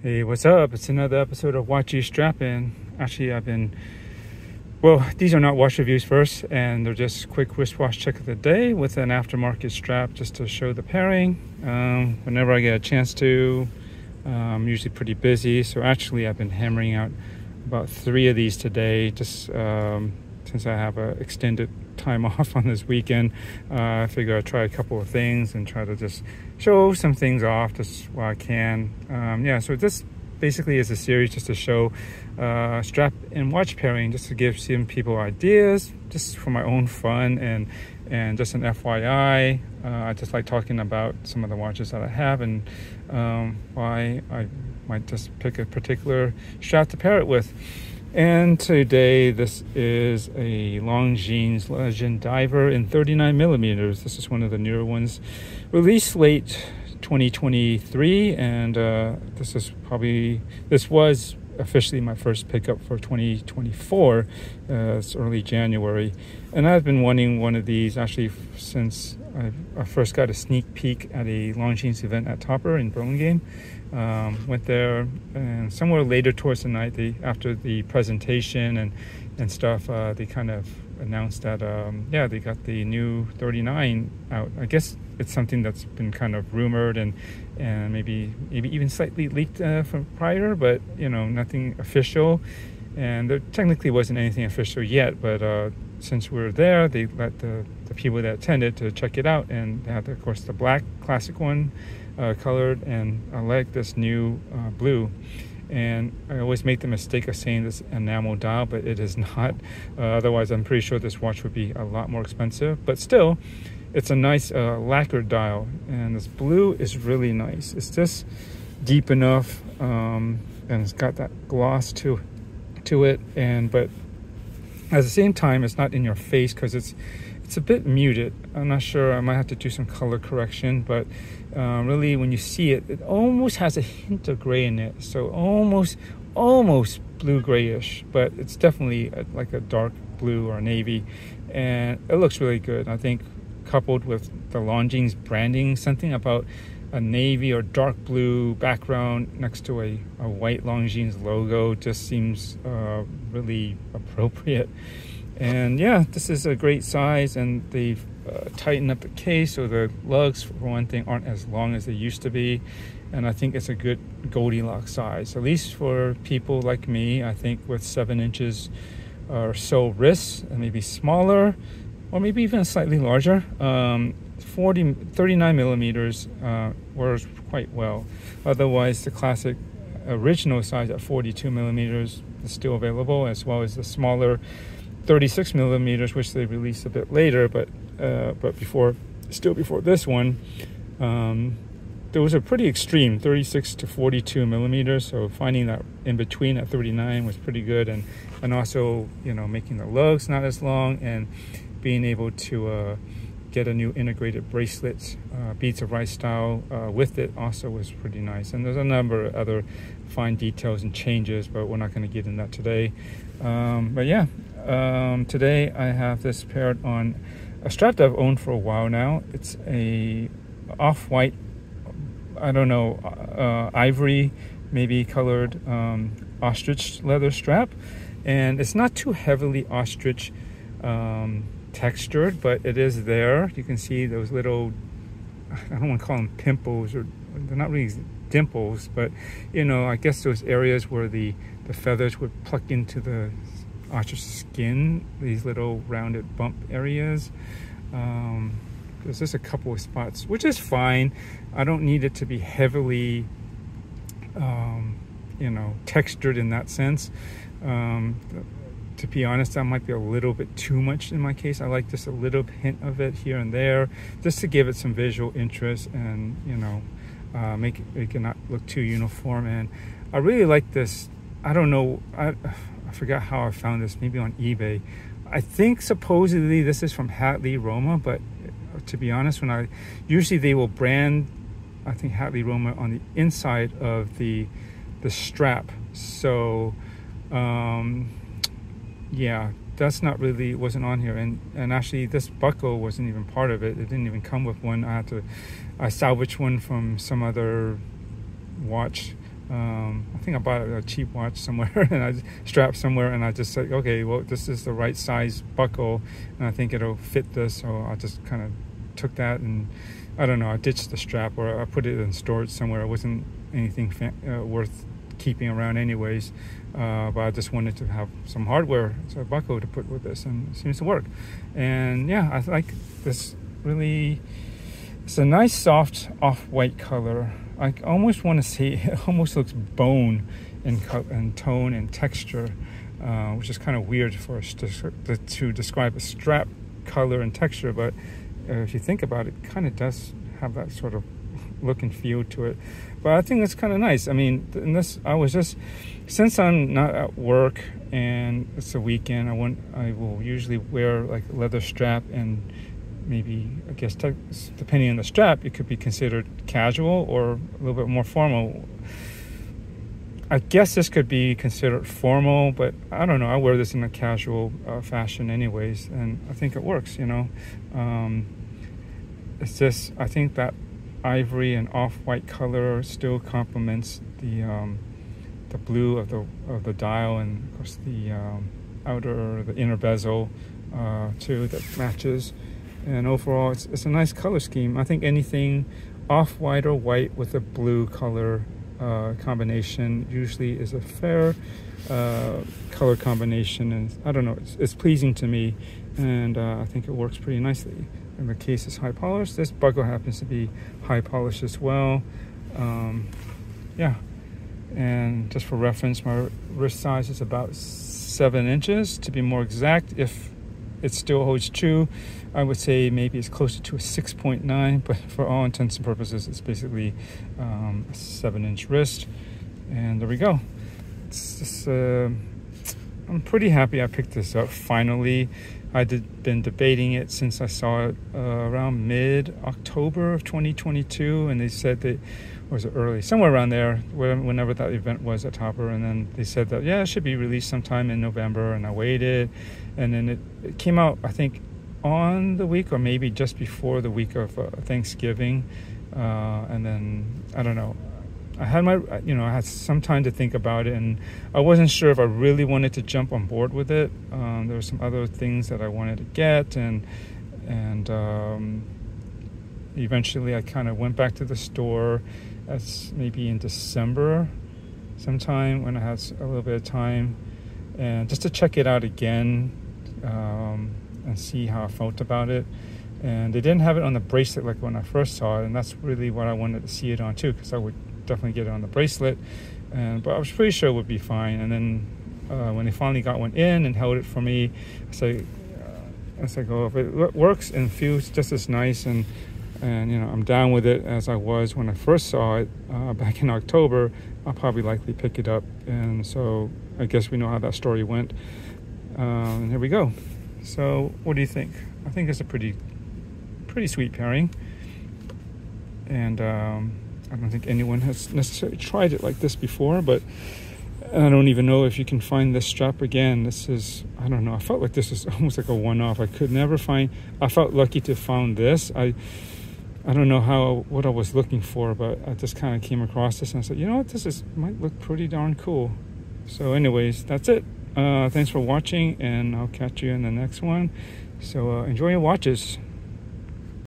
Hey, what's up? It's another episode of Watch You Strappin. Actually, well, these are not watch reviews first, and they're just quick wristwatch check of the day with an aftermarket strap just to show the pairing. Whenever I get a chance to, I'm usually pretty busy, so actually I've been hammering out about 3 of these today, just since I have an extended time off on this weekend. I figure I'd try a couple of things and try to just show some things off just while I can. So this basically is a series just to show strap and watch pairing, just to give some people ideas, just for my own fun and just an FYI. I just like talking about some of the watches that I have and why I might just pick a particular strap to pair it with. And today this is a Longines Legend Diver in 39mm. This is one of the newer ones, released late 2023, and this was officially my first pickup for 2024. It's early January, and I've been wanting one of these actually since I first got a sneak peek at a Longines event at Topper in Burlingame. Went there, and somewhere later towards the night, after the presentation and stuff, they kind of announced that they got the new 39 out. I guess it's something that's been kind of rumored and maybe even slightly leaked from prior, but nothing official. And there technically wasn't anything official yet, but since we were there, they let the people that attended to check it out, and they had, of course, the black classic one colored, and I like this new blue. And I always make the mistake of saying this enamel dial, but it is not. Otherwise, I'm pretty sure this watch would be a lot more expensive. But still, it's a nice lacquered dial, and this blue is really nice. It's just deep enough, and it's got that gloss to it, but at the same time, it's not in your face because it's a bit muted. I'm not sure. I might have to do some color correction, but really, when you see it, it almost has a hint of gray in it. So almost blue grayish, but it's definitely like a dark blue or navy, and it looks really good. I think coupled with the Longines branding, something about a navy or dark blue background next to a white Longines logo just seems really appropriate. And yeah, this is a great size, and they've tightened up the case, so the lugs, for one thing, aren't as long as they used to be. And I think it's a good Goldilocks size, at least for people like me. I think with 7 inches or so wrists, and maybe smaller, or maybe even slightly larger, 39mm wears quite well. Otherwise, the classic original size at 42mm is still available, as well as the smaller 36mm, which they released a bit later, but before this one, those are pretty extreme, 36 to 42mm. So finding that in between at 39 was pretty good, and also making the lugs not as long, and being able to get a new integrated bracelet, beads of rice style with it also was pretty nice. And there's a number of other fine details and changes, but we're not going to get in that today. Today I have this paired on a strap that I've owned for a while now. It's a off-white, ivory maybe colored ostrich leather strap, and it's not too heavily ostrich textured, but it is there. You can see those little, I don't want to call them pimples, or they're not really dimples, but I guess those areas where the feathers would pluck into the ostrich skin, these little rounded bump areas. There's just a couple of spots, which is fine. I don't need it to be heavily textured in that sense. To be honest, that might be a little bit too much in my case. I like just a little hint of it here and there, just to give it some visual interest and make it not look too uniform. And I really like this. I don't know, I forgot how I found this, maybe on eBay. I think supposedly this is from Hadley Roma, but to be honest, usually they will brand, I think, Hadley Roma on the inside of the strap. So yeah, that's not really, wasn't on here. And actually this buckle wasn't even part of it. It didn't even come with one. I salvaged one from some other watch I think I bought a cheap watch somewhere and I strapped somewhere, and I just said, okay, well, this is the right size buckle and I think it'll fit this, so I just kind of took that, and I don't know, I ditched the strap or I put it in storage somewhere. It wasn't anything worth keeping around anyways, but I just wanted to have some hardware, so a buckle to put with this, and it seems to work. And yeah, I like this. Really, it's a nice soft off-white color. I almost want to say it almost looks bone in tone and texture, which is kind of weird for us to describe a strap color and texture, but if you think about it, it kind of does have that sort of look and feel to it. But I think that's kind of nice. I mean, in this, I was just, since I'm not at work and it's a weekend, I will usually wear like a leather strap, and maybe, I guess, depending on the strap, it could be considered casual or a little bit more formal. I guess this could be considered formal, but I don't know. I wear this in a casual fashion anyways, and I think it works, you know. It's just, I think that ivory and off-white color still complements the blue of the dial, and of course the inner bezel too, that matches. And overall, it's a nice color scheme. I think anything off-white or white with a blue color combination usually is a fair color combination, and I don't know, it's pleasing to me, and I think it works pretty nicely. In the case is high polish. This buckle happens to be high polish as well. Yeah, and just for reference, my wrist size is about 7 inches to be more exact. If it still holds true, I would say maybe it's closer to a 6.9, but for all intents and purposes, it's basically a 7-inch wrist. And there we go. It's just, I'm pretty happy I picked this up finally. Been debating it since I saw it around mid-October of 2022, and they said that, or was it early, somewhere around there, whenever that event was at Topper, and then they said that, yeah, it should be released sometime in November, and I waited, and then it came out, I think, on the week or maybe just before the week of Thanksgiving, and then, I don't know, I had some time to think about it, and I wasn't sure if I really wanted to jump on board with it. There were some other things that I wanted to get, and eventually I kind of went back to the store. That's maybe in December sometime, when I had a little bit of time, and just to check it out again, and see how I felt about it. And they didn't have it on the bracelet like when I first saw it, and that's really what I wanted to see it on too, because I would definitely get it on the bracelet, but I was pretty sure it would be fine. And then when they finally got one in and held it for me, I was like, oh, if it works and feels just as nice, and you know, I'm down with it as I was when I first saw it back in October, I'll probably likely pick it up. And so I guess we know how that story went, and here we go. So what do you think? I think it's a pretty sweet pairing, and I don't think anyone has necessarily tried it like this before, but I don't even know if you can find this strap again. This is, I don't know, I felt like this is almost like a one-off. I could never find, I felt lucky to have found this. I don't know what I was looking for, but I just kind of came across this and I said, you know what, this might look pretty darn cool. So anyways, that's it. Thanks for watching, and I'll catch you in the next one. So enjoy your watches.